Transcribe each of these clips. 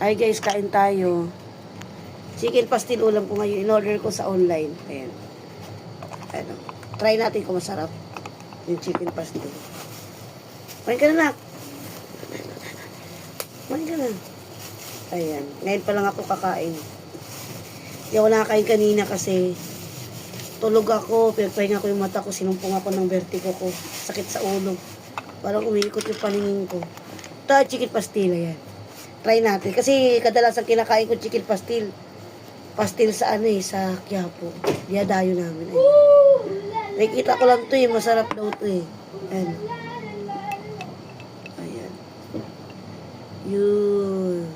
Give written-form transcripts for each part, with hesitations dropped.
Hi guys, kain tayo. Chicken pastil ulam ko ngayon. In-order ko sa online. Ayan. Ano. Try natin kung masarap. Yung chicken pastil. Kumain ka na, nak. Kumain ka na. Ayan. Ngayon pa lang ako kakain. Hindi ako nakakain kanina kasi tulog ako. Pinagpahinga ko yung mata ko. Sinumpong ako ng vertigo ko. Sakit sa ulo. Parang umiikot yung paningin ko. Ito, chicken pastil. Ayan. Try natin. Kasi kadalasan kinakain ko chicken pastil. Pastil sa sa Quiapo. Diadayo namin. Ayan. Nakikita ko lang ito masarap daw ito Ayan. Ayan. Yun.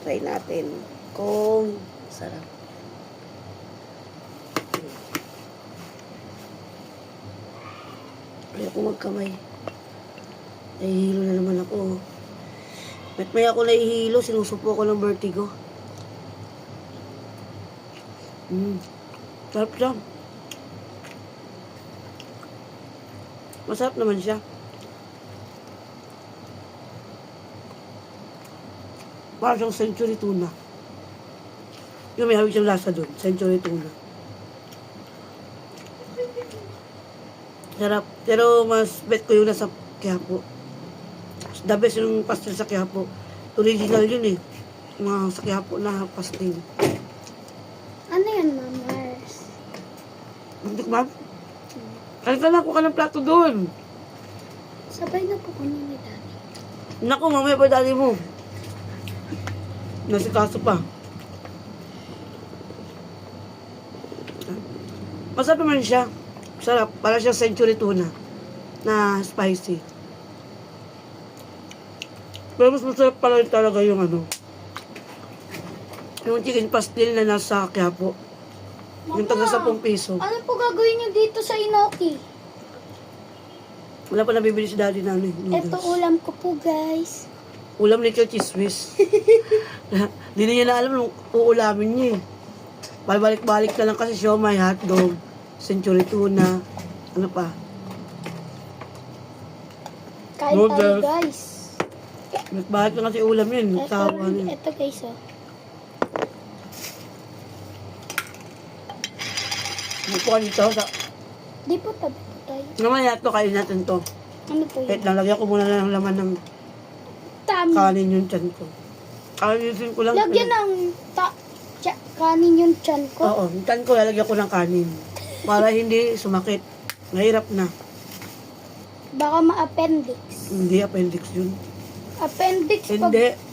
Try natin. Kung sarap. Ayoko magkamay. Nahihilo na naman ako. May ako nahihilo, sinusupo ko ng vertigo. Sarap siya. Masarap naman siya. Parang siyang century tuna. Yung may hawig siyang lasa doon. Century tuna. Sarap. Pero mas bet ko yung nasa Quiapo. The best yung pastil sa Quiapo. Original yun mga sa Quiapo na pastil. Ano yan, Ma'am Mars? Hindi, ma'am. Kaya na ako ka ng plato doon. Sabay na po kunin ni Daddy. Naku, mamaya pa dali mo. Nasikaso pa. Masarap naman siya. Sarap. Para siya century tuna na spicy. Pero mas masarap pala rin talaga yung yung chicken pastil na nasa Quiapo. Yung taga 10 piso. Ano po gagawin niyo dito sa Inoki? Wala pa nabibili si daddy namin. Ito ulam ko po, guys. Ulam ni Chismis. Hindi niya na alam nung uulamin niya Balik-balik na lang kasi siomay, hotdog, century tuna, ano pa. Kain tayo, Noodles. guys. Balik na kasi ulam yun. Tawa niya. Ito, guys, Buko ka dito. Di po, tabi po tayo. Namaya ito, kain natin to. Ano po Kahit yun? lalagyan ko muna ng laman ng Tama. kanin yung tiyan ko. Kanin ko lang. Lagyan ng kanin yung tiyan ko. Oo, yung tiyan ko lalagyan ko ng kanin. Para hindi sumakit. Mahirap na. Baka ma-appendix. Hindi appendix yun. Appendix pag... Hindi.